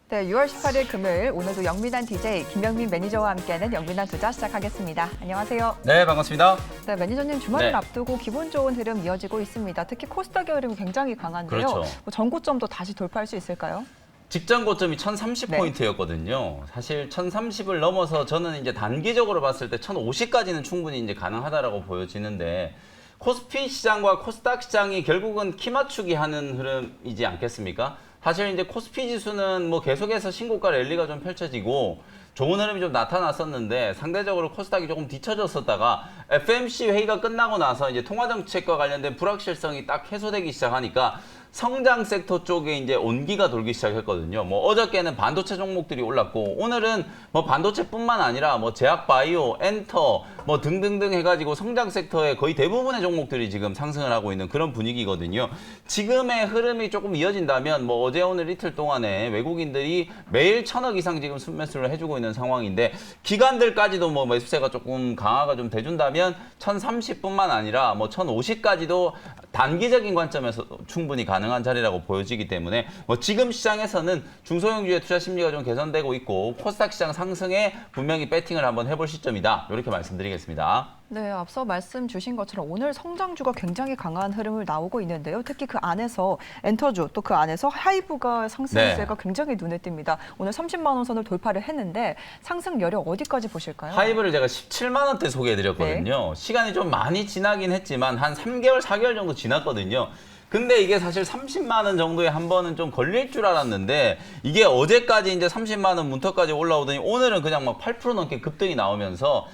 네, 6월 18일 금요일 오늘도 영민한 DJ 김영민 매니저와 함께하는 영민한 투자 시작하겠습니다. 안녕하세요. 네, 반갑습니다. 네, 매니저님 주말을 네. 앞두고 기분 좋은 흐름 이어지고 있습니다. 특히 코스닥의 흐름이 굉장히 강한데요. 그렇죠. 뭐 전고점도 다시 돌파할 수 있을까요? 직전 고점이 1030포인트였거든요. 사실 1030을 넘어서 저는 이제 단기적으로 봤을 때 1050까지는 충분히 이제 가능하다라고 보여지는데 코스피 시장과 코스닥 시장이 결국은 키 맞추기 하는 흐름이지 않겠습니까? 사실 이제 코스피 지수는 뭐 계속해서 신고가 랠리가 좀 펼쳐지고 좋은 흐름이 좀 나타났었는데 상대적으로 코스닥이 조금 뒤쳐졌었다가 FMC 회의가 끝나고 나서 이제 통화정책과 관련된 불확실성이 딱 해소되기 시작하니까 성장 섹터 쪽에 이제 온기가 돌기 시작했거든요. 뭐 어저께는 반도체 종목들이 올랐고 오늘은 뭐 반도체뿐만 아니라 뭐 제약 바이오, 엔터 뭐 등등등 해가지고 성장 섹터의 거의 대부분의 종목들이 지금 상승을 하고 있는 그런 분위기거든요. 지금의 흐름이 조금 이어진다면 뭐 어제 오늘 이틀 동안에 외국인들이 매일 1000억 이상 지금 순매수를 해주고 있는 상황인데 기관들까지도 뭐 매수세가 조금 강화가 좀 돼준다면 1030뿐만 아니라 뭐 1050까지도 단기적인 관점에서 충분히 가능한 자리라고 보여지기 때문에 뭐 지금 시장에서는 중소형주의 투자 심리가 좀 개선되고 있고 코스닥 시장 상승에 분명히 배팅을 한번 해볼 시점이다. 이렇게 말씀드리겠습니다. 네, 앞서 말씀 주신 것처럼 오늘 성장주가 굉장히 강한 흐름을 나오고 있는데요. 특히 그 안에서 엔터주 또 그 안에서 하이브가 상승세가 굉장히 눈에 띕니다. 오늘 30만 원 선을 돌파를 했는데 상승 여력 어디까지 보실까요? 하이브를 제가 17만 원대 소개해드렸거든요. 시간이 좀 많이 지나긴 했지만 한 3개월, 4개월 정도 지났거든요. 근데 이게 사실 30만 원 정도에 한 번은 좀 걸릴 줄 알았는데 이게 어제까지 이제 30만 원 문턱까지 올라오더니 오늘은 그냥 막 8% 넘게 급등이 나오면서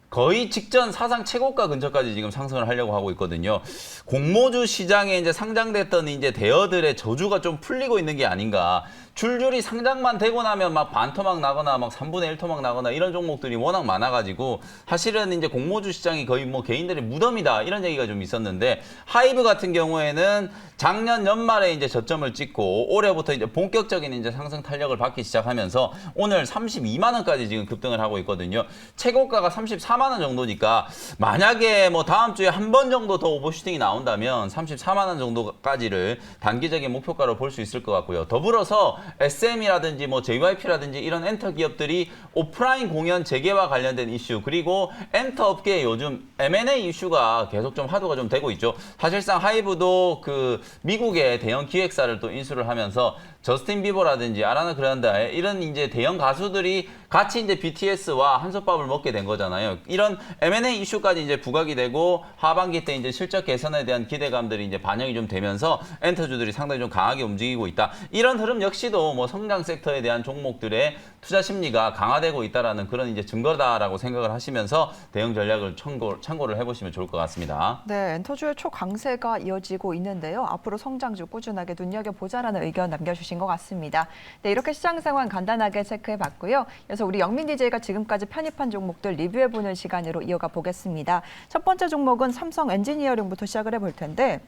거의 직전 사상 최고가 근처까지 지금 상승을 하려고 하고 있거든요. 공모주 시장에 이제 상장됐던 이제 대여들의 저주가 좀 풀리고 있는 게 아닌가. 줄줄이 상장만 되고 나면 막 반토막 나거나 막 3분의 1 토막 나거나 이런 종목들이 워낙 많아가지고 사실은 이제 공모주 시장이 거의 뭐 개인들의 무덤이다 이런 얘기가 좀 있었는데 하이브 같은 경우에는 작년 연말에 이제 저점을 찍고 올해부터 이제 본격적인 이제 상승 탄력을 받기 시작하면서 오늘 32만 원까지 지금 급등을 하고 있거든요. 최고가가 34만 원 정도니까 만약에 뭐 다음 주에 한 번 정도 더 오버슈팅이 나온다면 34만 원 정도까지를 단기적인 목표가로 볼 수 있을 것 같고요. 더불어서 SM이라든지 뭐 JYP라든지 이런 엔터 기업들이 오프라인 공연 재개와 관련된 이슈 그리고 엔터 업계에 요즘 M&A 이슈가 계속 좀 화두가 좀 되고 있죠. 사실상 하이브도 그 미국의 대형 기획사를 또 인수를 하면서 저스틴 비버라든지 아라나 그란데 이런 이제 대형 가수들이 같이 이제 BTS와 한솥밥을 먹게 된 거잖아요. 이런 M&A 이슈까지 이제 부각이 되고 하반기 때 이제 실적 개선에 대한 기대감들이 이제 반영이 좀 되면서 엔터주들이 상당히 좀 강하게 움직이고 있다. 이런 흐름 역시도 뭐 성장 섹터에 대한 종목들의 투자 심리가 강화되고 있다라는 그런 이제 증거다라고 생각을 하시면서 대응 전략을 참고를 해보시면 좋을 것 같습니다. 네, 엔터주의 초강세가 이어지고 있는데요. 앞으로 성장주 꾸준하게 눈여겨보자라는 의견 남겨주신 것 같습니다. 네, 이렇게 시장 상황 간단하게 체크해봤고요. 그래서 우리 영민 DJ가 지금까지 편입한 종목들 리뷰해보는 시간으로 이어가 보겠습니다. 첫 번째 종목은 삼성 엔지니어링부터 시작을 해볼 텐데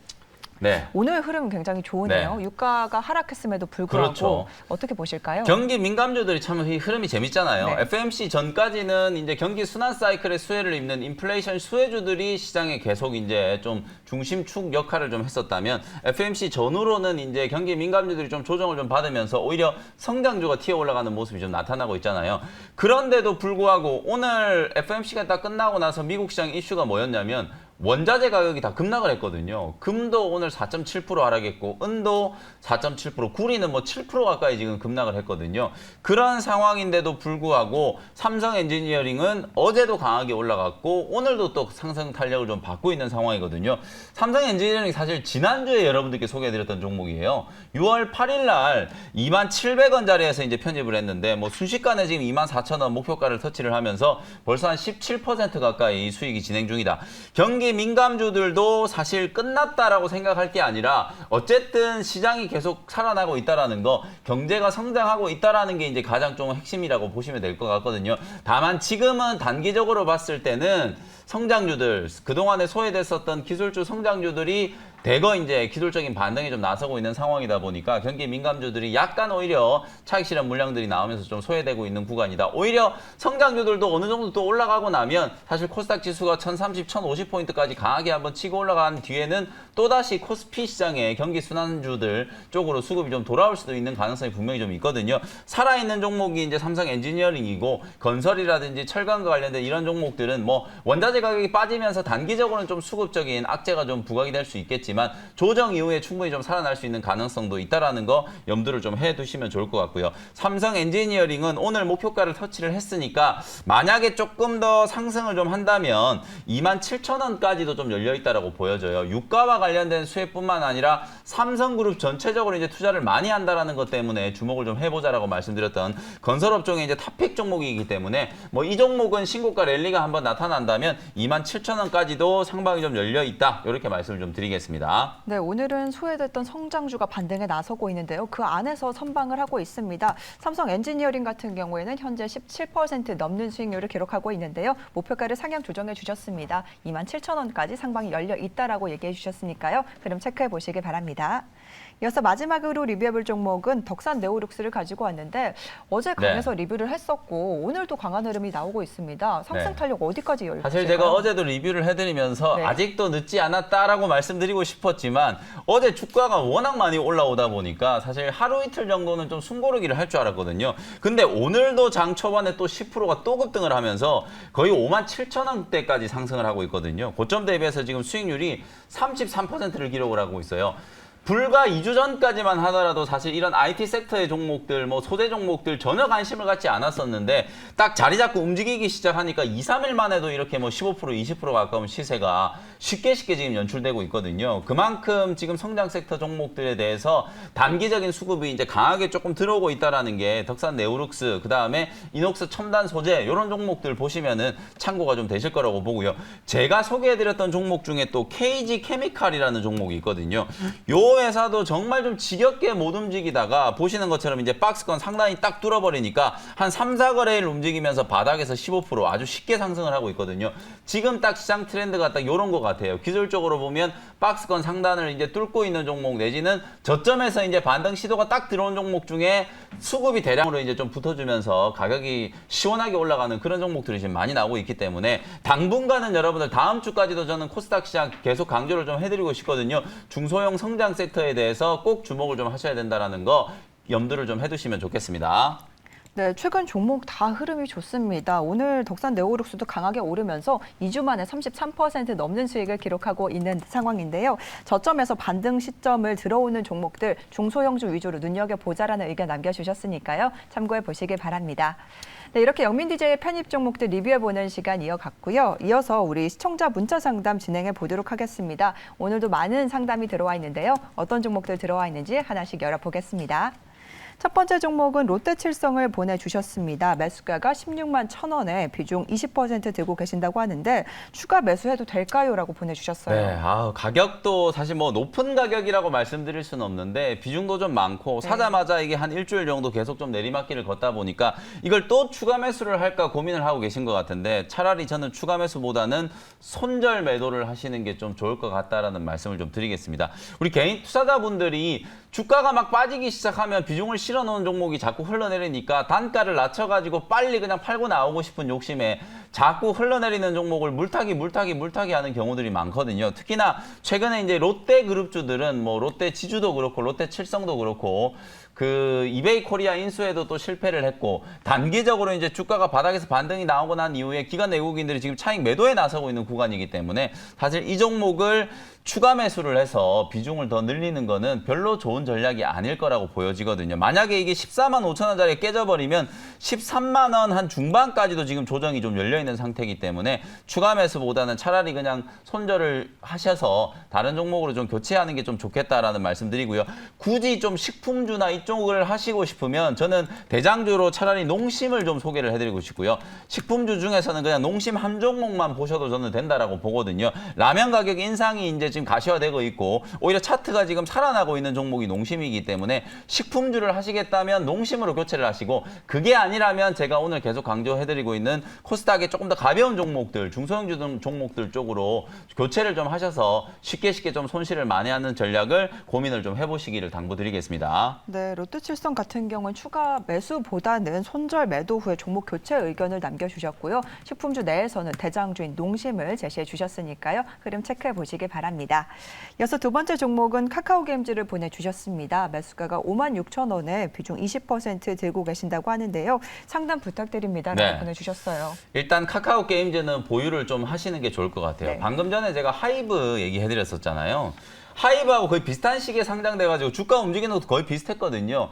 네. 오늘 흐름은 굉장히 좋으네요. 네. 유가가 하락했음에도 불구하고 그렇죠. 어떻게 보실까요? 경기 민감주들이 참 흐름이 재밌잖아요. 네. FMC 전까지는 이제 경기 순환 사이클의 수혜를 입는 인플레이션 수혜주들이 시장에 계속 이제 좀 중심축 역할을 좀 했었다면 FMC 전후로는 이제 경기 민감주들이 좀 조정을 좀 받으면서 오히려 성장주가 튀어 올라가는 모습이 좀 나타나고 있잖아요. 그런데도 불구하고 오늘 FMC가 딱 끝나고 나서 미국 시장 이슈가 뭐였냐면 원자재 가격이 다 급락을 했거든요. 금도 오늘 4.7% 하락했고 은도 4.7%, 구리는 뭐 7% 가까이 지금 급락을 했거든요. 그런 상황인데도 불구하고 삼성 엔지니어링은 어제도 강하게 올라갔고 오늘도 또 상승 탄력을 좀 받고 있는 상황이거든요. 삼성 엔지니어링 사실 지난주에 여러분들께 소개해드렸던 종목이에요. 6월 8일 날 27,000원짜리에서 이제 편입을 했는데 뭐 순식간에 지금 24,000원 목표가를 터치를 하면서 벌써 한 17% 가까이 수익이 진행 중이다. 경기 민감주들도 사실 끝났다라고 생각할 게 아니라 어쨌든 시장이 계속 살아나고 있다라는 거, 경제가 성장하고 있다라는 게 이제 가장 좀 핵심이라고 보시면 될 것 같거든요. 다만 지금은 단기적으로 봤을 때는 성장주들, 그동안에 소외됐었던 기술주 성장주들이 대거 이제 기술적인 반등이 좀 나서고 있는 상황이다 보니까 경기 민감주들이 약간 오히려 차익 실현 물량들이 나오면서 좀 소외되고 있는 구간이다. 오히려 성장주들도 어느 정도 또 올라가고 나면 사실 코스닥 지수가 1030, 1050포인트까지 강하게 한번 치고 올라간 뒤에는 또다시 코스피 시장의 경기 순환주들 쪽으로 수급이 좀 돌아올 수도 있는 가능성이 분명히 좀 있거든요. 살아있는 종목이 이제 삼성 엔지니어링이고 건설이라든지 철강과 관련된 이런 종목들은 뭐 원자재 가격이 빠지면서 단기적으로는 좀 수급적인 악재가 좀 부각이 될 수 있겠지만 조정 이후에 충분히 좀 살아날 수 있는 가능성도 있다라는 거 염두를 좀 해두시면 좋을 것 같고요. 삼성 엔지니어링은 오늘 목표가를 터치를 했으니까 만약에 조금 더 상승을 좀 한다면 27,000원까지도 좀 열려 있다라고 보여져요. 유가와 관련된 수혜뿐만 아니라 삼성그룹 전체적으로 이제 투자를 많이 한다라는 것 때문에 주목을 좀 해보자라고 말씀드렸던 건설업종의 이제 탑픽 종목이기 때문에 뭐 이 종목은 신고가 랠리가 한번 나타난다면 27,000원까지도 상방이 좀 열려 있다. 이렇게 말씀을 좀 드리겠습니다. 네, 오늘은 소외됐던 성장주가 반등에 나서고 있는데요. 그 안에서 선방을 하고 있습니다. 삼성 엔지니어링 같은 경우에는 현재 17% 넘는 수익률을 기록하고 있는데요. 목표가를 상향 조정해 주셨습니다. 27,000원까지 상방이 열려 있다라고 얘기해 주셨으니까요. 그럼 체크해 보시기 바랍니다. 이어서 마지막으로 리뷰해볼 종목은 덕산 네오룩스를 가지고 왔는데 어제 강해서 리뷰를 했었고 오늘도 강한 흐름이 나오고 있습니다. 상승 탄력 어디까지 열릴까요? 사실 제가 어제도 리뷰를 해드리면서 아직도 늦지 않았다라고 말씀드리고 싶었지만 어제 주가가 워낙 많이 올라오다 보니까 사실 하루 이틀 정도는 좀 숨고르기를 할 줄 알았거든요. 근데 오늘도 장 초반에 또 10%가 또 급등을 하면서 거의 57,000원대까지 상승을 하고 있거든요. 고점 대비해서 지금 수익률이 33%를 기록을 하고 있어요. 불과 2주 전까지만 하더라도 사실 이런 IT 섹터의 종목들, 뭐 소재 종목들 전혀 관심을 갖지 않았었는데 딱 자리 잡고 움직이기 시작하니까 2, 3일 만에도 이렇게 뭐 15%, 20% 가까운 시세가 쉽게 지금 연출되고 있거든요. 그만큼 지금 성장 섹터 종목들에 대해서 단기적인 수급이 이제 강하게 조금 들어오고 있다라는 게 덕산 네오룩스, 그다음에 이녹스 첨단 소재 이런 종목들 보시면은 참고가 좀 되실 거라고 보고요. 제가 소개해드렸던 종목 중에 또 KG 케미칼이라는 종목이 있거든요. 요 회사도 정말 좀 지겹게 못 움직이다가 보시는 것처럼 이제 박스권 상단이 딱 뚫어버리니까 한 3, 4거래일 움직이면서 바닥에서 15% 아주 쉽게 상승을 하고 있거든요. 지금 딱 시장 트렌드가 딱 요런 것 같아요. 기술적으로 보면 박스권 상단을 이제 뚫고 있는 종목 내지는 저점에서 이제 반등 시도가 딱 들어온 종목 중에 수급이 대량으로 이제 좀 붙어주면서 가격이 시원하게 올라가는 그런 종목들이 지금 많이 나오고 있기 때문에 당분간은 여러분들 다음 주까지도 저는 코스닥 시장 계속 강조를 좀 해드리고 싶거든요. 중소형 성장 섹터에 대해서 꼭 주목을 좀 하셔야 된다는 거 염두를 좀 해두시면 좋겠습니다. 네, 최근 종목 다 흐름이 좋습니다. 오늘 덕산 네오룩스도 강하게 오르면서 2주 만에 33% 넘는 수익을 기록하고 있는 상황인데요. 저점에서 반등 시점을 들어오는 종목들 중소형주 위주로 눈여겨보자라는 의견 남겨주셨으니까요. 참고해 보시기 바랍니다. 네, 이렇게 영민 DJ의 편입 종목들 리뷰해보는 시간 이어갔고요. 이어서 우리 시청자 문자 상담 진행해 보도록 하겠습니다. 오늘도 많은 상담이 들어와 있는데요. 어떤 종목들 들어와 있는지 하나씩 열어보겠습니다. 첫 번째 종목은 롯데칠성을 보내주셨습니다. 매수가가 16만 1,000원에 비중 20% 들고 계신다고 하는데 추가 매수해도 될까요? 라고 보내주셨어요. 네, 가격도 사실 뭐 높은 가격이라고 말씀드릴 수는 없는데 비중도 좀 많고 사자마자 이게 한 일주일 정도 계속 좀 내리막길을 걷다 보니까 이걸 또 추가 매수를 할까 고민을 하고 계신 것 같은데 차라리 저는 추가 매수보다는 손절 매도를 하시는 게 좀 좋을 것 같다라는 말씀을 좀 드리겠습니다. 우리 개인 투자자분들이 주가가 막 빠지기 시작하면 비중을 실어놓은 종목이 자꾸 흘러내리니까 단가를 낮춰가지고 빨리 그냥 팔고 나오고 싶은 욕심에 자꾸 흘러내리는 종목을 물타기 하는 경우들이 많거든요. 특히나 최근에 이제 롯데 그룹주들은 뭐 롯데 지주도 그렇고 롯데 칠성도 그렇고 그 이베이 코리아 인수에도 또 실패를 했고 단기적으로 이제 주가가 바닥에서 반등이 나오고 난 이후에 기관 외국인들이 지금 차익 매도에 나서고 있는 구간이기 때문에 사실 이 종목을 추가 매수를 해서 비중을 더 늘리는 거는 별로 좋은 전략이 아닐 거라고 보여지거든요. 만약에 이게 14만 5천 원짜리 깨져버리면 13만 원 한 중반까지도 지금 조정이 좀 열려있는 상태이기 때문에 추가 매수보다는 차라리 그냥 손절을 하셔서 다른 종목으로 좀 교체하는 게 좀 좋겠다라는 말씀드리고요. 굳이 좀 식품주나 이쪽을 하시고 싶으면 저는 대장주로 차라리 농심을 좀 소개를 해드리고 싶고요. 식품주 중에서는 그냥 농심 한 종목만 보셔도 저는 된다라고 보거든요. 라면 가격 인상이 이제 지금 가시화되고 있고 오히려 차트가 지금 살아나고 있는 종목이 농심이기 때문에 식품주를 하시겠다면 농심으로 교체를 하시고 그게 아니라면 제가 오늘 계속 강조해드리고 있는 코스닥의 조금 더 가벼운 종목들, 중소형주 종목들 쪽으로 교체를 좀 하셔서 쉽게 좀 손실을 만회하는 전략을 고민을 좀 해보시기를 당부드리겠습니다. 네, 롯데칠성 같은 경우는 추가 매수보다는 손절 매도 후에 종목 교체 의견을 남겨주셨고요. 식품주 내에서는 대장주인 농심을 제시해 주셨으니까요. 흐름 체크해 보시기 바랍니다. 이어서 두 번째 종목은 카카오게임즈를 보내주셨습니다. 매수가가 56,000원에 비중 20% 들고 계신다고 하는데요. 상담 부탁드립니다라고 네. 보내주셨어요. 일단 카카오게임즈는 보유를 좀 하시는 게 좋을 것 같아요. 네. 방금 전에 제가 하이브 얘기해드렸었잖아요. 하이브하고 거의 비슷한 시기에 상장돼가지고 주가 움직이는 것도 거의 비슷했거든요.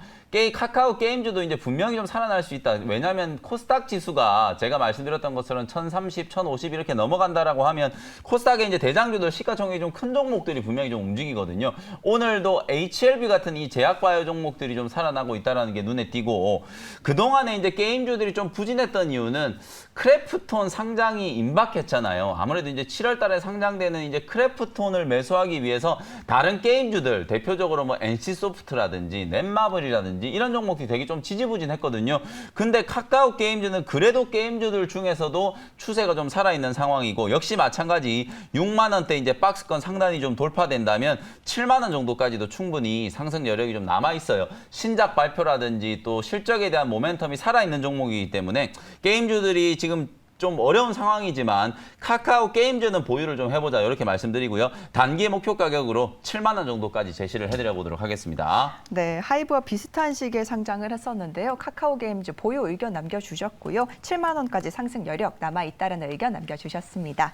카카오 게임즈도 이제 분명히 좀 살아날 수 있다. 왜냐하면 코스닥 지수가 제가 말씀드렸던 것처럼 1030, 1050 이렇게 넘어간다라고 하면 코스닥의 이제 대장주들 시가총액이 좀 큰 종목들이 분명히 좀 움직이거든요. 오늘도 HLB 같은 이 제약바이오 종목들이 좀 살아나고 있다는 게 눈에 띄고 그동안에 이제 게임주들이 좀 부진했던 이유는 크래프톤 상장이 임박했잖아요. 아무래도 이제 7월 달에 상장되는 이제 크래프톤을 매수하기 위해서 다른 게임주들 대표적으로 뭐 NC소프트라든지 넷마블이라든지 이런 종목들이 되게 좀 지지부진했거든요. 근데 카카오 게임즈는 그래도 게임주들 중에서도 추세가 좀 살아있는 상황이고 역시 마찬가지 6만 원대 이제 박스권 상단이 좀 돌파된다면 7만 원 정도까지도 충분히 상승 여력이 좀 남아 있어요. 신작 발표라든지 또 실적에 대한 모멘텀이 살아있는 종목이기 때문에 게임주들이 지금 좀 어려운 상황이지만 카카오 게임즈는 보유를 좀 해보자 이렇게 말씀드리고요. 단기 목표 가격으로 7만 원 정도까지 제시를 해드려 보도록 하겠습니다. 네, 하이브와 비슷한 시기에 상장을 했었는데요. 카카오 게임즈 보유 의견 남겨주셨고요. 7만 원까지 상승 여력 남아있다는 의견 남겨주셨습니다.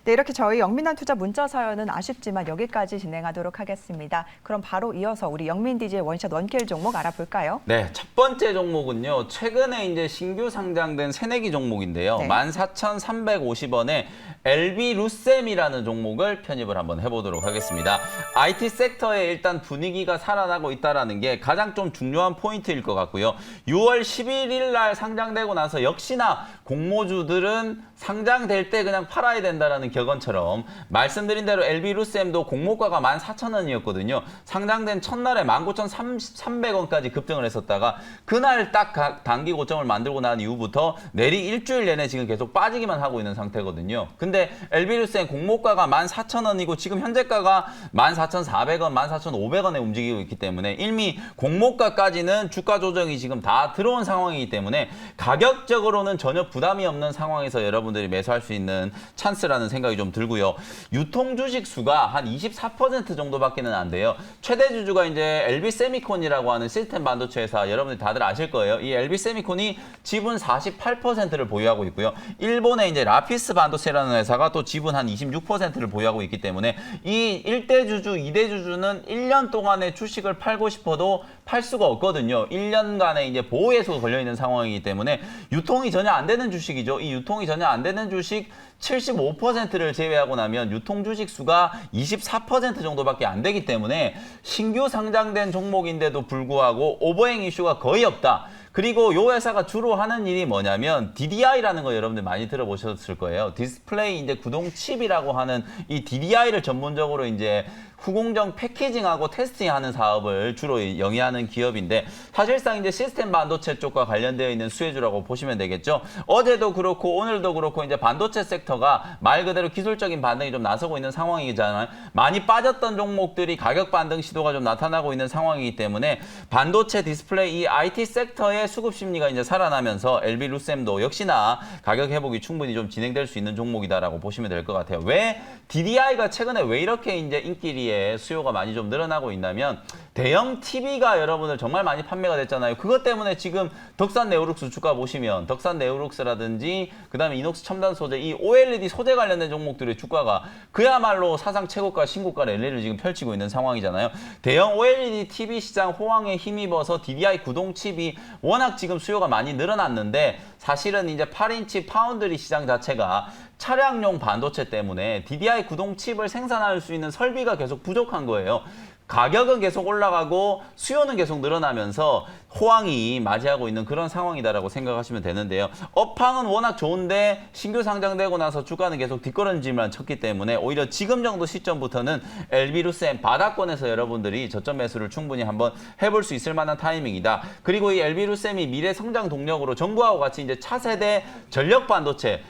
네, 이렇게 저희 영민한 투자 문자 사연은 아쉽지만 여기까지 진행하도록 하겠습니다. 그럼 바로 이어서 우리 영민 DJ 원샷 원킬 종목 알아볼까요? 네, 첫 번째 종목은요. 최근에 이제 신규 상장된 새내기 종목인데요. 네. 14,350원에 LB루셈이라는 종목을 편입을 한번 해보도록 하겠습니다. IT 섹터에 일단 분위기가 살아나고 있다는 게 가장 좀 중요한 포인트일 것 같고요. 6월 11일 날 상장되고 나서 역시나 공모주들은 상장될 때 그냥 팔아야 된다라는 격언처럼 말씀드린 대로 LB루셈도 공모가가 14,000원이었거든요. 상장된 첫날에 19,300원까지 급등을 했었다가 그날 딱 단기 고점을 만들고 난 이후부터 내리 일주일 내내 지금 계속 빠지기만 하고 있는 상태거든요. 근데 LB루셈 공모가가 14,000원이고 지금 현재가가 14,400원, 14,500원에 움직이고 있기 때문에 이미 공모가까지는 주가 조정이 지금 다 들어온 상황이기 때문에 가격적으로는 전혀 부담이 없는 상황에서 여러분들이 매수할 수 있는 찬스라는 생각이 좀 들고요. 유통 주식 수가 한 24% 정도밖에는 안 돼요. 최대 주주가 이제 LB세미콘이라고 하는 시스템 반도체 회사 여러분들 다들 아실 거예요. 이 LB세미콘이 지분 48%를 보유하고 있고요. 일본의 이제 라피스 반도체라는 회사가 또 지분 한 26%를 보유하고 있기 때문에 이 1대 주주, 2대 주주는 1년 동안에 주식을 팔고 싶어도 팔 수가 없거든요. 1년간의 이제 보호예수가 걸려 있는 상황이기 때문에 유통이 전혀 안 되는 주식이죠. 이 유통이 전혀 안 되는 주식 75%를 제외하고 나면 유통 주식 수가 24% 정도밖에 안 되기 때문에 신규 상장된 종목인데도 불구하고 오버행 이슈가 거의 없다. 그리고 이 회사가 주로 하는 일이 뭐냐면 DDI라는 거 여러분들 많이 들어보셨을 거예요. 디스플레이 이제 구동 칩이라고 하는 이 DDI를 전문적으로 이제 후공정 패키징하고 테스팅하는 사업을 주로 영위하는 기업인데 사실상 이제 시스템 반도체 쪽과 관련되어 있는 수혜주라고 보시면 되겠죠. 어제도 그렇고 오늘도 그렇고 이제 반도체 섹터가 말 그대로 기술적인 반등이 좀 나서고 있는 상황이잖아요. 많이 빠졌던 종목들이 가격 반등 시도가 좀 나타나고 있는 상황이기 때문에 반도체 디스플레이 이 IT 섹터의 수급 심리가 이제 살아나면서 LB루셈도 역시나 가격 회복이 충분히 좀 진행될 수 있는 종목이다라고 보시면 될 것 같아요. 왜 DDI가 최근에 왜 이렇게 이제 인기리에 수요가 많이 좀 늘어나고 있냐면 대형 TV가 여러분들 정말 많이 판매가 됐잖아요. 그것 때문에 지금 덕산 네오룩스 주가 보시면 덕산 네오룩스라든지 그다음에 이녹스 첨단 소재 이 OLED 소재 관련된 종목들의 주가가 그야말로 사상 최고가 신고가 랠리를 지금 펼치고 있는 상황이잖아요. 대형 OLED TV 시장 호황에 힘입어서 DDI 구동 칩이 워낙 지금 수요가 많이 늘어났는데 사실은 이제 8인치 파운드리 시장 자체가 차량용 반도체 때문에 DDI 구동 칩을 생산할 수 있는 설비가 계속 부족한 거예요. 가격은 계속 올라가고 수요는 계속 늘어나면서 호황이 맞이하고 있는 그런 상황이다라고 생각하시면 되는데요. 업황은 워낙 좋은데 신규 상장되고 나서 주가는 계속 뒷걸음질만 쳤기 때문에 오히려 지금 정도 시점부터는 LB루셈 바닥권에서 여러분들이 저점 매수를 충분히 한번 해볼 수 있을 만한 타이밍이다. 그리고 이 LB루셈이 미래 성장 동력으로 정부하고 같이 이제 차세대 전력 반도체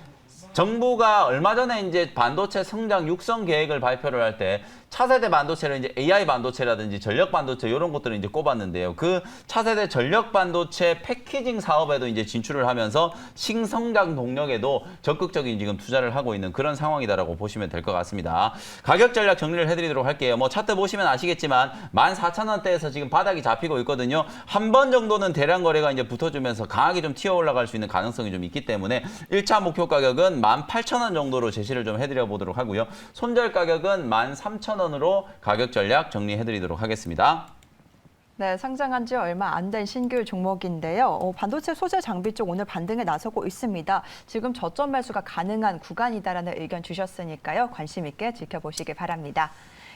정부가 얼마 전에 이제 반도체 성장 육성 계획을 발표를 할 때 차세대 반도체를 이제 AI 반도체라든지 전력 반도체 이런 것들을 이제 꼽았는데요. 그 차세대 전력 반도체 패키징 사업에도 이제 진출을 하면서 신성장 동력에도 적극적인 지금 투자를 하고 있는 그런 상황이다라고 보시면 될 것 같습니다. 가격 전략 정리를 해드리도록 할게요. 뭐 차트 보시면 아시겠지만 14,000원대에서 지금 바닥이 잡히고 있거든요. 한 번 정도는 대량 거래가 이제 붙어주면서 강하게 좀 튀어 올라갈 수 있는 가능성이 좀 있기 때문에 1차 목표 가격은 18,000원 정도로 제시를 좀 해드려 보도록 하고요. 손절 가격은 13,000원으로 가격 전략 정리해드리도록 하겠습니다. 네, 상장한 지 얼마 안 된 신규 종목인데요. 반도체 소재 장비 쪽 오늘 반등에 나서고 있습니다. 지금 저점 매수가 가능한 구간이다라는 의견 주셨으니까요. 관심 있게 지켜보시기 바랍니다.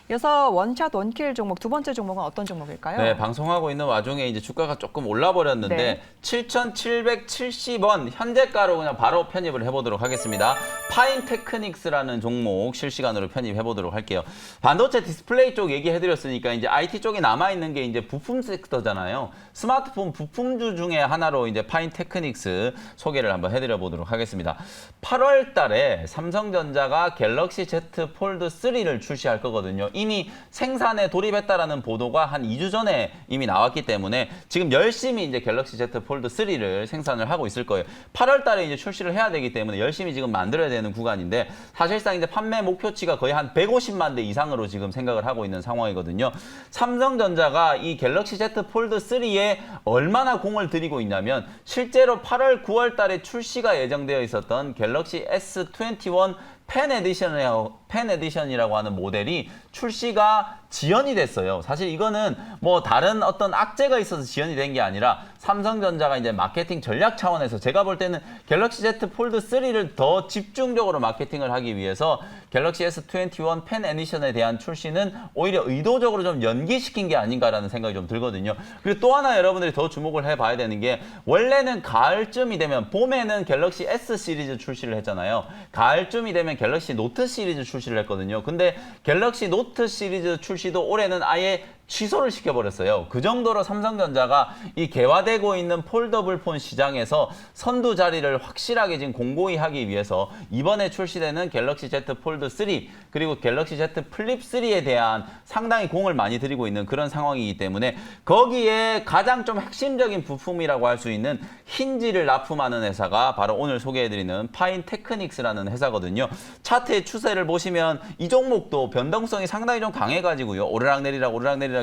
이어서 원샷 원킬 종목 두 번째 종목은 어떤 종목일까요? 네, 방송하고 있는 와중에 이제 주가가 조금 올라버렸는데 네. 7,770원 현재가로 그냥 바로 편입을 해보도록 하겠습니다. 파인테크닉스라는 종목 실시간으로 편입해보도록 할게요. 반도체 디스플레이 쪽 얘기해드렸으니까 이제 IT 쪽에 남아있는 게 이제 부품 섹터잖아요. 스마트폰 부품주 중에 하나로 이제 파인테크닉스 소개를 한번 해드려보도록 하겠습니다. 8월 달에 삼성전자가 갤럭시 Z 폴드 3를 출시할 거거든요. 이미 생산에 돌입했다라는 보도가 한 2주 전에 이미 나왔기 때문에 지금 열심히 이제 갤럭시 Z 폴드 3를 생산을 하고 있을 거예요. 8월 달에 이제 출시를 해야 되기 때문에 열심히 지금 만들어야 되는 구간인데 사실상 이제 판매 목표치가 거의 한 150만 대 이상으로 지금 생각을 하고 있는 상황이거든요. 삼성전자가 이 갤럭시 Z 폴드 3에 얼마나 공을 들이고 있냐면 실제로 8월, 9월 달에 출시가 예정되어 있었던 갤럭시 S21 펜 에디션이라고 하는 모델이 출시가 지연이 됐어요. 사실 이거는 뭐 다른 어떤 악재가 있어서 지연이 된 게 아니라 삼성전자가 이제 마케팅 전략 차원에서 제가 볼 때는 갤럭시 Z 폴드 3를 더 집중적으로 마케팅을 하기 위해서 갤럭시 S21 펜 에디션에 대한 출시는 오히려 의도적으로 좀 연기시킨 게 아닌가라는 생각이 좀 들거든요. 그리고 또 하나 여러분들이 더 주목을 해봐야 되는 게 원래는 가을쯤이 되면 봄에는 갤럭시 S 시리즈 출시를 했잖아요. 가을쯤이 되면 갤럭시 노트 시리즈 출시를 했거든요. 근데 갤럭시 노트 시리즈 출시도 올해는 아예 취소를 시켜버렸어요. 그 정도로 삼성전자가 이 개화되고 있는 폴더블 폰 시장에서 선두 자리를 확실하게 지금 공고히 하기 위해서 이번에 출시되는 갤럭시 Z 폴드 3 그리고 갤럭시 Z 플립 3에 대한 상당히 공을 많이 들이고 있는 그런 상황이기 때문에 거기에 가장 좀 핵심적인 부품이라고 할 수 있는 힌지를 납품하는 회사가 바로 오늘 소개해드리는 파인테크닉스라는 회사거든요. 차트의 추세를 보시면 이 종목도 변동성이 상당히 좀 강해가지고요. 오르락내리락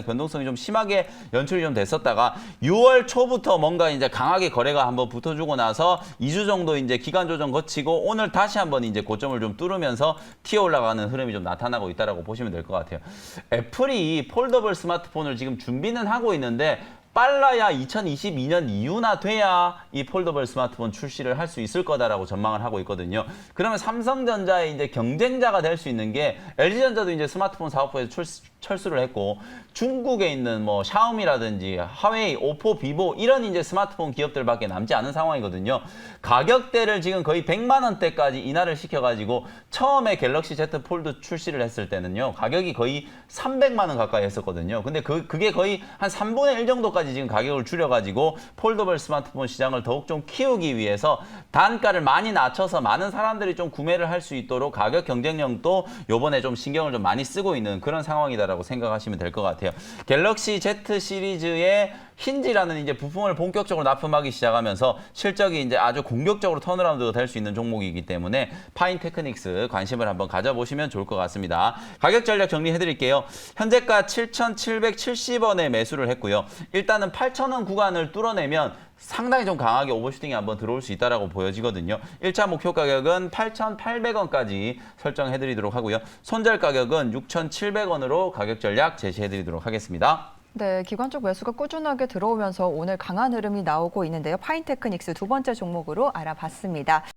변동성이 좀 심하게 연출이 좀 됐었다가 6월 초부터 뭔가 이제 강하게 거래가 한번 붙어주고 나서 2주 정도 이제 기간 조정 거치고 오늘 다시 한번 이제 고점을 좀 뚫으면서 튀어 올라가는 흐름이 좀 나타나고 있다라고 보시면 될 것 같아요. 애플이 폴더블 스마트폰을 지금 준비는 하고 있는데 빨라야 2022년 이후나 돼야 이 폴더블 스마트폰 출시를 할 수 있을 거다라고 전망을 하고 있거든요. 그러면 삼성전자의 이제 경쟁자가 될 수 있는 게 LG전자도 이제 스마트폰 사업부에서 철수를 했고 중국에 있는 뭐 샤오미라든지 화웨이, 오포, 비보 이런 이제 스마트폰 기업들밖에 남지 않은 상황이거든요. 가격대를 지금 거의 100만 원대까지 인하를 시켜가지고 처음에 갤럭시 Z 폴드 출시를 했을 때는요. 가격이 거의 300만 원 가까이 했었거든요. 근데 그게 거의 한 3분의 1 정도까지 지금 가격을 줄여가지고 폴더블 스마트폰 시장을 더욱 좀 키우기 위해서 단가를 많이 낮춰서 많은 사람들이 좀 구매를 할 수 있도록 가격 경쟁력도 요번에 좀 신경을 좀 많이 쓰고 있는 그런 상황이다라고 생각하시면 될 것 같아요. 갤럭시 Z 시리즈의 힌지라는 이제 부품을 본격적으로 납품하기 시작하면서 실적이 이제 아주 공격적으로 턴어라운드가 될 수 있는 종목이기 때문에 파인테크닉스 관심을 한번 가져보시면 좋을 것 같습니다. 가격 전략 정리해 드릴게요. 현재가 7,770원에 매수를 했고요. 일단은 8,000원 구간을 뚫어내면 상당히 좀 강하게 오버슈팅이 한번 들어올 수 있다라고 보여지거든요. 1차 목표 가격은 8,800원까지 설정해 드리도록 하고요. 손절 가격은 6,700원으로 가격 전략 제시해 드리도록 하겠습니다. 네, 기관 쪽 매수가 꾸준하게 들어오면서 오늘 강한 흐름이 나오고 있는데요. 파인테크닉스 두 번째 종목으로 알아봤습니다.